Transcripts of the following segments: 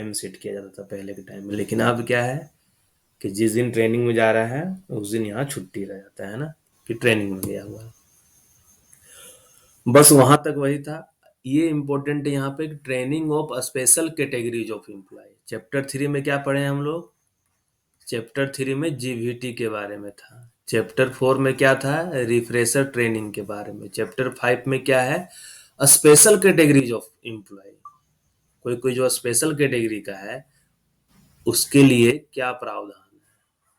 Time set किया जाता था पहले के टाइम में, लेकिन अब क्या है कि जिस दिन ट्रेनिंग में जा रहा है उस दिन यहाँ छुट्टी रह जाता है ना, कि ट्रेनिंग में गया हुआ है। बस वहां तक वही था। ये इम्पोर्टेंट है यहाँ पे, training of special categories of employ. Chapter 3 में क्या पढ़े हम लोग? चैप्टर 3 में जीवीटी के बारे में था। चैप्टर 4 में क्या था? रिफ्रेशर ट्रेनिंग के बारे में। चैप्टर 5 में क्या है? Special categories of employ. कोई कोई जो स्पेशल कैटेगरी का है उसके लिए क्या प्रावधान है,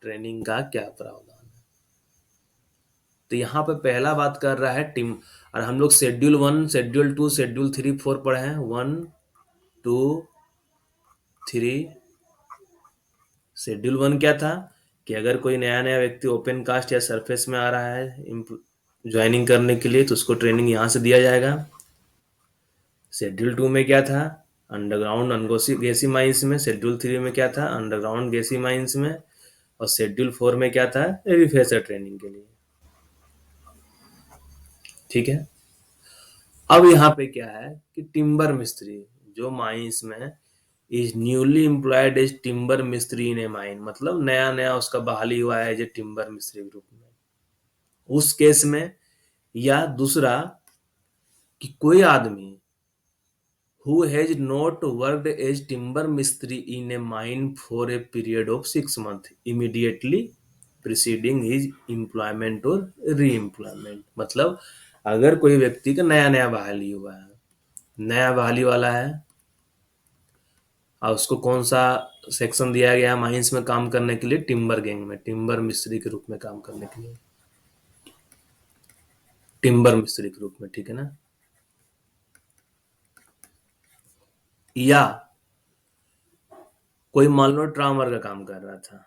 ट्रेनिंग का क्या प्रावधान है। तो यहाँ पे पहला बात कर रहा है टीम। और हम लोग शेड्यूल 1, शेड्यूल 2, शेड्यूल 3, 4 पढ़े हैं। 1, 2, 3। शेड्यूल 1 क्या था कि अगर कोई नया नया व्यक्ति ओपन कास्ट या सरफेस में आ रहा है ज्वाइनिंग करने के लिए तो उसको ट्रेनिंग यहाँ से दिया जाएगा। शेड्यूल 2 में क्या था? अंडरग्राउंड अनगोसी गैसी माइंस में। शेड्यूल 3 में क्या था? अंडरग्राउंड गैसी माइंस में। और शेड्यूल 4 में क्या था? रिफ्रेशर ट्रेनिंग के लिए। ठीक है। अब यहाँ पे क्या है कि टिम्बर मिस्त्री जो माइंस में is newly employed as timber मिस्त्री इन ए माइन, मतलब नया नया उसका बहाली हुआ है एज ए टिम्बर मिस्त्री ग्रुप में, उस केस में। या दूसरा कि कोई आदमी who has not worked as timber mistri in a mine for a period of 6 months immediately preceding his employment or re-employment। मतलब अगर कोई व्यक्ति का नया नया बहाली हुआ है, नया बहाली वाला है, और उसको कौन सा सेक्शन दिया गया है माइंस में काम करने के लिए? टिम्बर गैंग में, टिम्बर मिस्त्री के रूप में काम करने के लिए, टिम्बर मिस्त्री के रूप में। ठीक है ना। या कोई मान लो ट्रामर का काम कर रहा था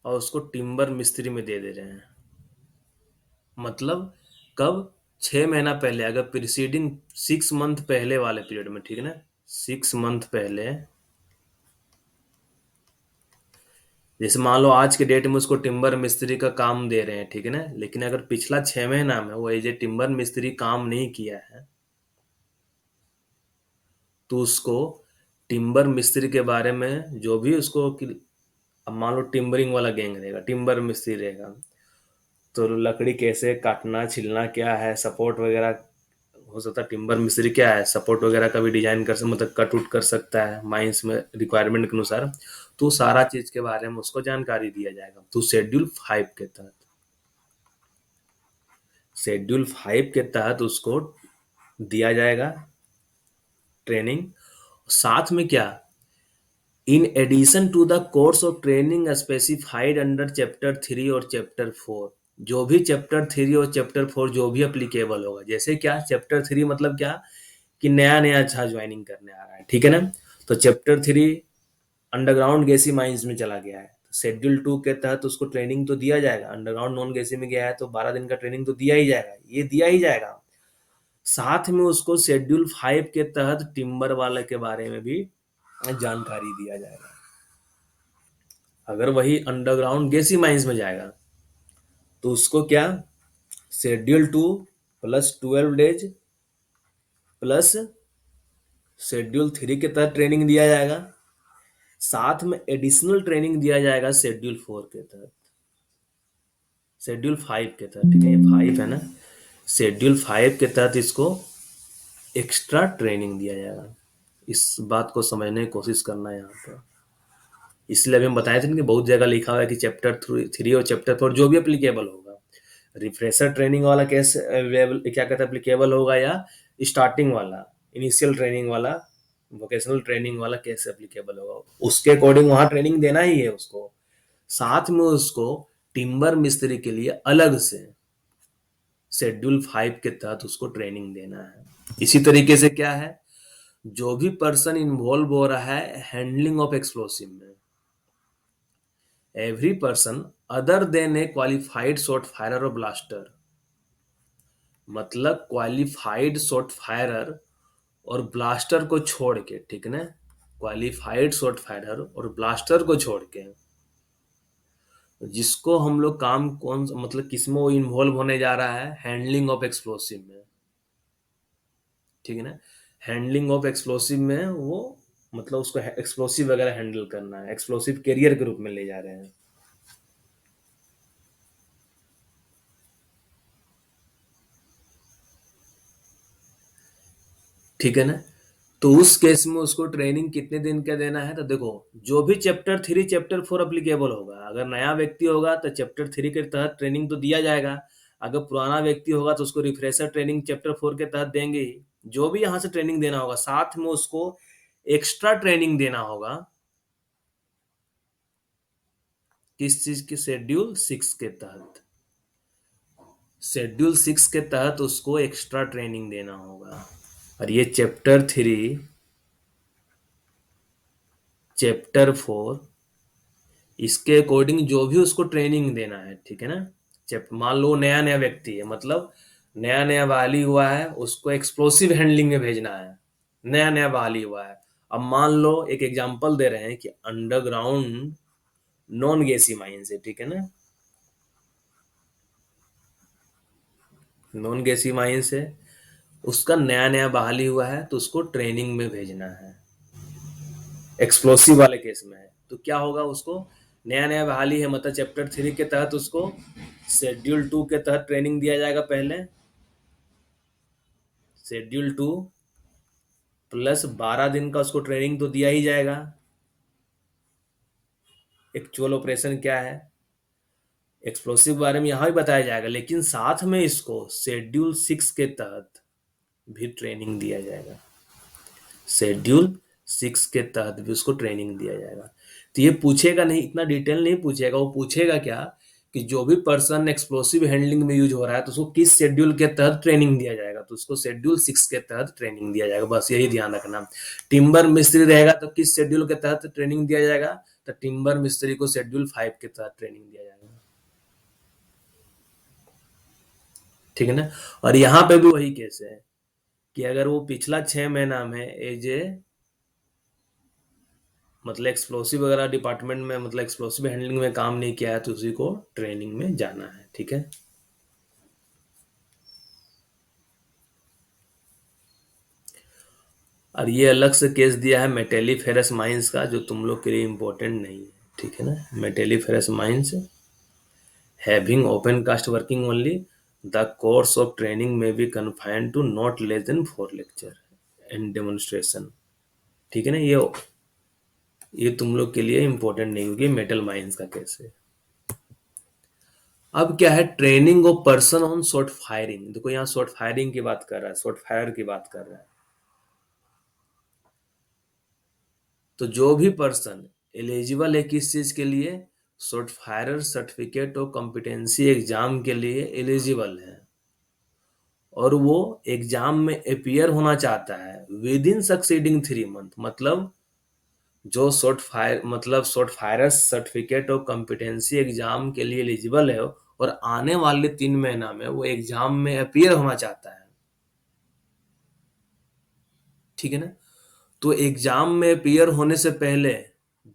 और उसको टिम्बर मिस्त्री में दे दे रहे हैं, मतलब कब? 6 महीना पहले, अगर प्रीसीडिंग 6 मंथ पहले वाले पीरियड में। ठीक है ना। 6 मंथ पहले, जैसे मान लो आज के डेट में उसको टिम्बर मिस्त्री का काम दे रहे हैं, ठीक है ना, लेकिन अगर पिछला 6 महीना में वो एज ए टिम्बर मिस्त्री काम नहीं किया है तो उसको टिम्बर मिस्त्री के बारे में जो भी उसको, अब मान लो टिम्बरिंग वाला गैंग रहेगा, टिम्बर मिस्त्री रहेगा, तो लकड़ी कैसे काटना, छिलना क्या है, सपोर्ट वगैरह, हो सकता है टिम्बर मिस्त्री क्या है, सपोर्ट वगैरह का भी डिजाइन कर सकता, मतलब कट उट कर सकता है माइंस में रिक्वायरमेंट के अनुसार। तो सारा चीज के बारे में उसको जानकारी दिया जाएगा। तो शेड्यूल 5 के तहत, शेड्यूल 5 के तहत उसको दिया जाएगा ट्रेनिंग। साथ में क्या? In addition to the course of training specified under chapter 3 और चैप्टर 4, जो भी चैप्टर 3 और चैप्टर 4 जो भी अप्लीकेबल होगा। जैसे क्या? चैप्टर 3 मतलब क्या कि नया नया अच्छा ज्वाइनिंग करने आ रहा है, ठीक है ना, तो चैप्टर 3 अंडरग्राउंड गैसी माइंस में चला गया है, तो शेड्यूल 2 के तहत उसको ट्रेनिंग तो दिया जाएगा। अंडरग्राउंड नॉन गैसी में गया है तो 12 दिन का ट्रेनिंग तो दिया ही जाएगा, ये दिया ही जाएगा। साथ में उसको शेड्यूल 5 के तहत टिम्बर वाले के बारे में भी जानकारी दिया जाएगा। अगर वही अंडरग्राउंड गैसी माइंस में जाएगा तो उसको क्या? Schedule 2 plus 12 days plus schedule 3 के तहत ट्रेनिंग दिया जाएगा। साथ में एडिशनल ट्रेनिंग दिया जाएगा शेड्यूल 4 के तहत, शेड्यूल 5 के तहत। ठीक है, ये 5 है ना, शेड्यूल 5 के तहत इसको एक्स्ट्रा ट्रेनिंग दिया जाएगा। इस बात को समझने की कोशिश करना है यहाँ पर। इसलिए अभी हम बताए थे ना कि बहुत जगह लिखा हुआ है कि चैप्टर 3 और चैप्टर 4 जो भी अप्लीकेबल होगा, रिफ्रेशर ट्रेनिंग वाला कैसे क्या कहते हैं अप्लीकेबल होगा, या स्टार्टिंग वाला इनिशियल ट्रेनिंग वाला, वोकेशनल ट्रेनिंग वाला कैसे अप्लीकेबल होगा, उसके अकॉर्डिंग वहां ट्रेनिंग देना ही है उसको। साथ में उसको टिम्बर मिस्त्री के लिए अलग से शेड्यूल 5 के तहत उसको ट्रेनिंग देना है। इसी तरीके से क्या है, जो भी पर्सन इन्वॉल्व हो रहा है हैंडलिंग ऑफ एक्सप्लोसिव में, एवरी पर्सन अदर देन ए क्वालिफाइड शॉट फायरर और ब्लास्टर, मतलब क्वालिफाइड शॉट फायरर और ब्लास्टर को छोड़ के, ठीक है ना, क्वालिफाइड शॉट फायरर और ब्लास्टर को छोड़ के जिसको हम लोग काम कौन मतलब किसमें वो इन्वॉल्व होने जा रहा है, हैंडलिंग ऑफ एक्सप्लोसिव में, ठीक है ना। हैंडलिंग ऑफ एक्सप्लोसिव में वो मतलब उसको एक्सप्लोसिव वगैरह हैंडल करना है, एक्सप्लोसिव कैरियर के रूप में ले जा रहे हैं। ठीक है ना। तो उस केस में उसको ट्रेनिंग कितने दिन का देना है, तो देखो जो भी चैप्टर 3 चैप्टर 4 अप्लीकेबल होगा, अगर नया व्यक्ति होगा तो चैप्टर 3 के तहत ट्रेनिंग तो दिया जाएगा, अगर पुराना व्यक्ति होगा तो उसको रिफ्रेशर ट्रेनिंग चैप्टर 4 के तहत देंगे ही। जो भी यहाँ से ट्रेनिंग देना होगा, साथ में उसको एक्स्ट्रा ट्रेनिंग देना होगा किस चीज की, शेड्यूल 6 के तहत। शेड्यूल 6 के तहत उसको एक्स्ट्रा ट्रेनिंग देना होगा। और ये चैप्टर 4 इसके अकॉर्डिंग जो भी उसको ट्रेनिंग देना है, ठीक है ना। जब मान लो नया नया व्यक्ति है, मतलब नया नया बहाली हुआ है, उसको एक्सप्लोसिव हैंडलिंग में भेजना है, नया नया बहाली हुआ है। अब मान लो एक एग्जांपल दे रहे हैं कि अंडरग्राउंड नॉन गैसी माइन से, ठीक है ना, नॉन गैसी माइन से उसका नया नया बहाली हुआ है, तो उसको ट्रेनिंग में भेजना है। एक्सप्लोसिव वाले केस में है तो क्या होगा, उसको नया नया बहाली है, मतलब चैप्टर 3 के तहत उसको शेड्यूल 2 के तहत ट्रेनिंग दिया जाएगा पहले। शेड्यूल 2 प्लस 12 दिन का उसको ट्रेनिंग तो दिया ही जाएगा। एक्चुअल ऑपरेशन क्या है, एक्सप्लोसिव के बारे में यहाँ भी बताया जाएगा, लेकिन साथ में इसको शेड्यूल 6 के तहत भी ट्रेनिंग दिया जाएगा। शेड्यूल 6 के तहत भी उसको ट्रेनिंग दिया जाएगा। तो ये पूछेगा नहीं, इतना डिटेल नहीं पूछेगा, वो पूछेगा क्या कि जो भी पर्सन एक्सप्लोसिव हैंडलिंग में यूज हो रहा है तो उसको किस शेड्यूल के तहत ट्रेनिंग दिया जाएगा, तो उसको शेड्यूल 6 के तहत ट्रेनिंग दिया जाएगा, बस यही ध्यान रखना। टिम्बर मिस्त्री रहेगा तो किस शेड्यूल के तहत ट्रेनिंग दिया जाएगा, तो टिम्बर मिस्त्री को शेड्यूल 5 के तहत ट्रेनिंग दिया जाएगा। ठीक है ना। और यहाँ पे भी वही केस है कि अगर वो पिछला 6 महीना में एज ए मतलब एक्सप्लोसिव वगैरह डिपार्टमेंट में, मतलब एक्सप्लोसिव हैंडलिंग में काम नहीं किया है, तो उसी को ट्रेनिंग में जाना है। ठीक है। और ये अलग से केस दिया है मेटेलीफेरस माइंस का, जो तुम लोग के लिए इम्पोर्टेंट नहीं है। ठीक है ना। Metalliferous mines having open cast working only, the course of training में be confined to not less than 4 lecture and demonstration. ठीक है ना। ये तुम लोग के लिए इम्पोर्टेंट नहीं होगी, मेटल माइंस का केस है। अब क्या है, training of person on short firing. देखो यहाँ शॉर्ट फायरिंग की बात कर रहा है, शॉर्ट फायर की बात कर रहा है। तो जो भी पर्सन एलिजिबल है किस चीज के लिए, शॉर्ट फायरर सर्टिफिकेट और कॉम्पिटेंसी एग्जाम के लिए एलिजिबल है, और वो एग्जाम में अपियर होना चाहता है विद इन सक्सीडिंग 3 मंथ, मतलब जो शॉर्ट फायरर सर्टिफिकेट और कॉम्पिटेंसी एग्जाम के लिए एलिजिबल है और आने वाले 3 महीना में वो एग्जाम में अपियर होना चाहता है। ठीक है ना। तो एग्जाम में अपीयर होने से पहले,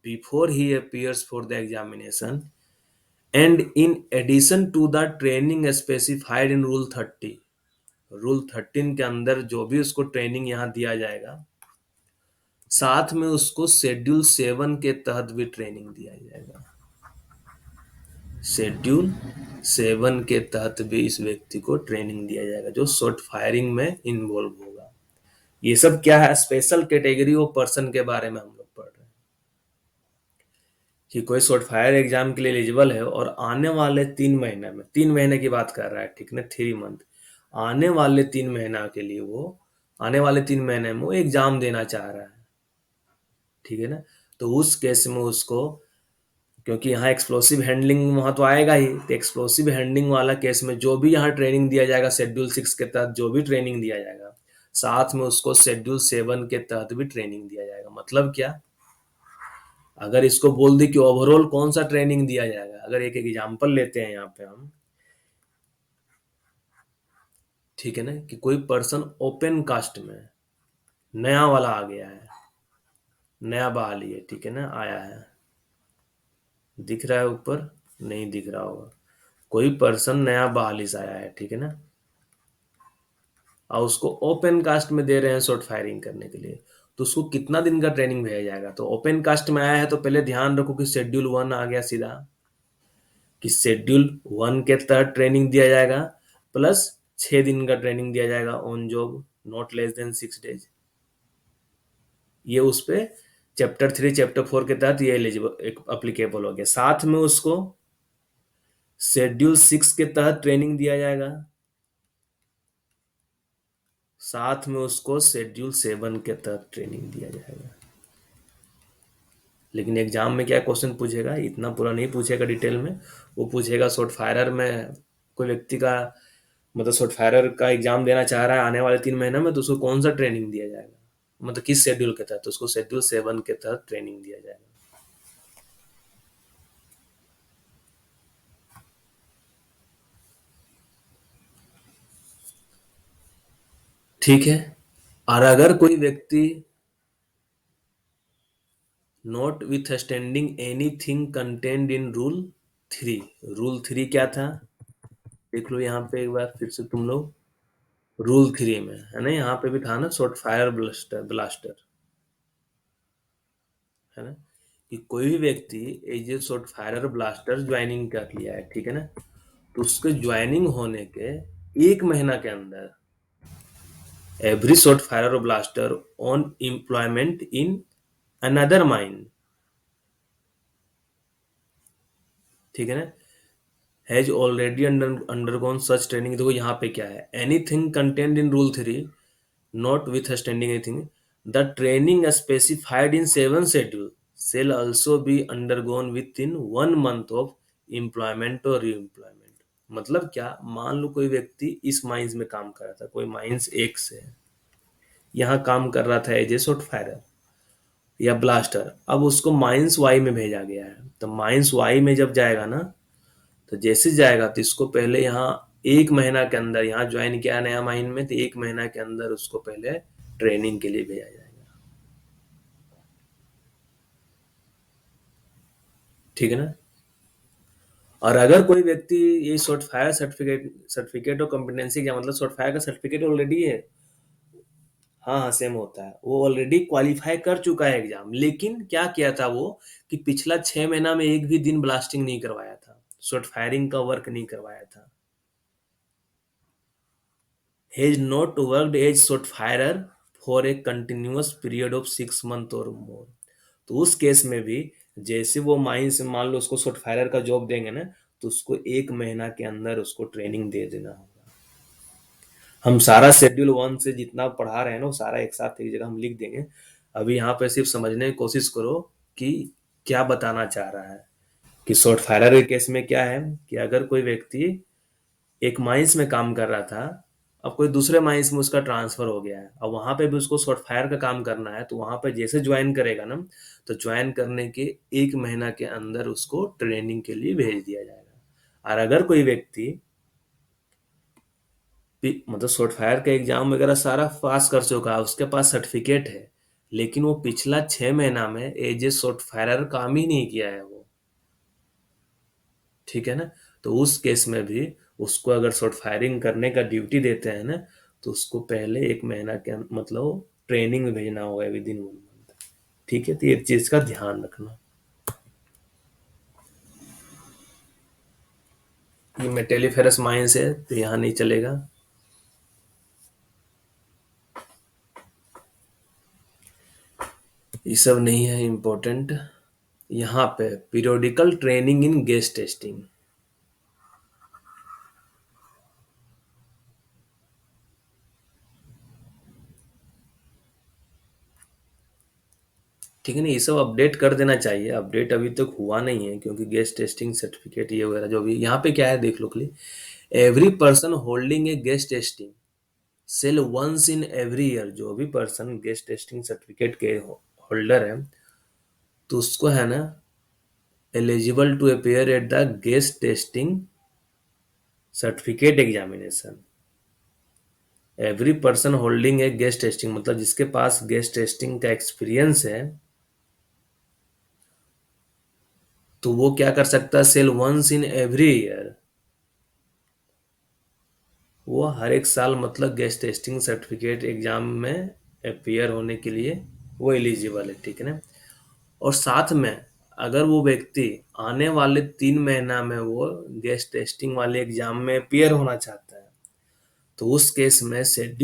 before he appears for the examination, and in addition to the training specified in rule 13 के अंदर जो भी उसको ट्रेनिंग यहाँ दिया जाएगा, साथ में उसको शेड्यूल 7 के तहत भी ट्रेनिंग दिया जाएगा। शेड्यूल 7 के तहत भी इस व्यक्ति को ट्रेनिंग दिया जाएगा जो शॉर्ट फायरिंग में इन्वॉल्व होगा। ये सब क्या है, स्पेशल कैटेगरी ऑफ पर्सन के बारे में हम लोग पढ़ रहे हैं कि कोई शॉर्ट फायर एग्जाम के लिए एलिजिबल है और आने वाले 3 महीने में, 3 महीने की बात कर रहा है, ठीक है ना, 3 मंथ, आने वाले 3 महीना के लिए वो, आने वाले 3 महीने में वो एग्जाम देना चाह रहा है। ठीक है ना। तो उस केस में उसको, क्योंकि यहाँ एक्सप्लोसिव हैंडलिंग वहां तो आएगा ही, तो एक्सप्लोसिव हैंडलिंग वाला केस में जो भी यहाँ ट्रेनिंग दिया जाएगा शेड्यूल 6 के तहत, जो भी ट्रेनिंग दिया जाएगा, साथ में उसको शेड्यूल 7 के तहत भी ट्रेनिंग दिया जाएगा। मतलब क्या, अगर इसको बोल दी कि ओवरऑल कौन सा ट्रेनिंग दिया जाएगा, अगर एक एग्जांपल लेते हैं यहाँ पे हम, ठीक है ना, कि कोई पर्सन ओपन कास्ट में नया वाला आ गया है, नया बहाली है, ठीक है ना, आया है, दिख रहा है ऊपर, नहीं दिख रहा होगा, कोई पर्सन नया बहाली से आया है, ठीक है ना, और उसको ओपन कास्ट में दे रहे हैं शॉर्ट फायरिंग करने के लिए, तो उसको कितना दिन का ट्रेनिंग भेजा जाएगा? तो ओपन कास्ट में आया है तो पहले ध्यान रखो कि शेड्यूल 1 आ गया सीधा, कि शेड्यूल 1 के तहत ट्रेनिंग दिया जाएगा, प्लस 6 दिन का ट्रेनिंग दिया जाएगा on job, not less then 6 days. ये उस पे चैप्टर 3 चैप्टर 4 के तहत ये एलिजिबल एक अप्लीकेबल हो गया। साथ में उसको शेड्यूल 6 के तहत ट्रेनिंग दिया जाएगा, साथ में उसको शेड्यूल 7 के तहत ट्रेनिंग दिया जाएगा। लेकिन एग्जाम में क्या क्वेश्चन पूछेगा, इतना पूरा नहीं पूछेगा डिटेल में। वो पूछेगा शॉर्ट फायरर में कोई व्यक्ति का, मतलब शॉर्ट फायरर का एग्जाम देना चाह रहा है आने वाले 3 महीने में, तो उसको कौन सा ट्रेनिंग दिया जाएगा, मतलब किस शेड्यूल के तहत, तो उसको शेड्यूल 7 के तहत ट्रेनिंग दिया जाएगा। ठीक है। और अगर कोई व्यक्ति not with standing anything content in rule 3, rule 3 क्या था, देख लो यहाँ पे एक बार फिर से तुम लोग, रूल 3 में है ना, यहाँ पे भी था ना शॉर्ट फायर ब्लास्टर ब्लास्टर, है ना, कि कोई भी व्यक्ति as a short fire blaster joining कर लिया है, ठीक है ना, तो उसके ज्वाइनिंग होने के 1 महीना के अंदर every short fire blaster on employment in another mine, ठीक है ना, has already undergone such training. देखो यहाँ पे क्या है, anything content in rule 3 not withstanding anything, the training specified in 7 schedule shall also be undergone within 1 month of employment or re-employment। मतलब क्या, मान लो कोई व्यक्ति इस माइंस में काम कर रहा था, कोई माइंस एक से यहाँ काम कर रहा था एज ए शॉर्ट फायरर या ब्लास्टर, अब उसको माइंस वाई में भेजा गया है, तो माइंस वाई में जब जाएगा ना, तो जैसे जाएगा तो इसको पहले यहाँ 1 महीना के अंदर, यहाँ ज्वाइन किया नया माइन में, तो 1 महीना के अंदर उसको पहले ट्रेनिंग के लिए भेजा जाएगा, ठीक है ना। और अगर कोई व्यक्ति ये शॉर्ट फायर सर्टिफिकेट और कॉम्पिटेंसी, क्या मतलब शॉर्ट फायर का सर्टिफिकेट ऑलरेडी है, हाँ हाँ सेम होता है, वो ऑलरेडी क्वालिफाई कर चुका है एग्जाम, लेकिन क्या किया था वो, कि पिछला 6 महीना में एक भी दिन ब्लास्टिंग नहीं करवाया था, शॉर्ट फायरिंग का वर्क नहीं करवाया था, has not worked as short firer for a continuous period of 6 month और मोर। तो उस केस में भी जैसे वो माइन से मान लो उसको शॉर्ट फायरर का जॉब देंगे ना, तो उसको 1 महीना के अंदर उसको ट्रेनिंग दे देना होगा। हम सारा शेड्यूल 1 से जितना पढ़ा रहे हैं ना, वो सारा एक साथ एक जगह हम लिख देंगे। अभी यहाँ पे सिर्फ समझने की कोशिश करो कि क्या बताना चाह रहा है, कि शॉर्ट फायरर के केस में क्या है, कि अगर कोई व्यक्ति एक माइंस में काम कर रहा था, अब कोई दूसरे माइंस में उसका ट्रांसफर हो गया है, अब वहां पे भी उसको शॉर्ट फायर का काम करना है, तो वहां पे जैसे ज्वाइन करेगा ना, तो ज्वाइन करने के 1 महीना के अंदर उसको ट्रेनिंग के लिए भेज दिया जाएगा। और अगर कोई व्यक्ति मतलब शॉर्ट फायर का एग्जाम वगैरह सारा पास कर चुका है, उसके पास सर्टिफिकेट है, लेकिन वो पिछला 6 महीना में एज ए शॉर्ट फायरर काम ही नहीं किया है वो, ठीक है ना, तो उस केस में भी उसको अगर शॉर्ट फायरिंग करने का ड्यूटी देते हैं ना, तो उसको पहले 1 महीना के मतलब ट्रेनिंग में भेजना होगा विद इन 1 मंथ, ठीक है, तो ये चीज का ध्यान रखना। ये मेटेलिफेरस माइंस है तो यहाँ नहीं चलेगा। ये सब नहीं है इम्पोर्टेंट। यहाँ पे periodical training in gas testing, ठीक है ना, ये सब अपडेट कर देना चाहिए, अपडेट अभी तक हुआ नहीं है, क्योंकि गैस टेस्टिंग सर्टिफिकेट ये वगैरह जो भी यहाँ पे क्या है देख लो, every person holding a gas testing shall once in every year, जो भी पर्सन गेस्ट टेस्टिंग सर्टिफिकेट के होल्डर है, तो उसको है ना eligible to appear at the gas testing certificate examination. Every person holding a gas testing मतलब जिसके पास गेस्ट टेस्टिंग का एक्सपीरियंस है, तो वो क्या कर सकता है, shall once in every year, वो हर एक साल मतलब गेस्ट टेस्टिंग सर्टिफिकेट एग्जाम में अपीयर होने के लिए वो एलिजिबल है, ठीक है ना। और साथ में अगर वो व्यक्ति आने वाले 3 महीना में वो गेस्ट टेस्टिंग वाले एग्जाम में अपीयर होना चाहता है, तो उस केस में शेड्यूल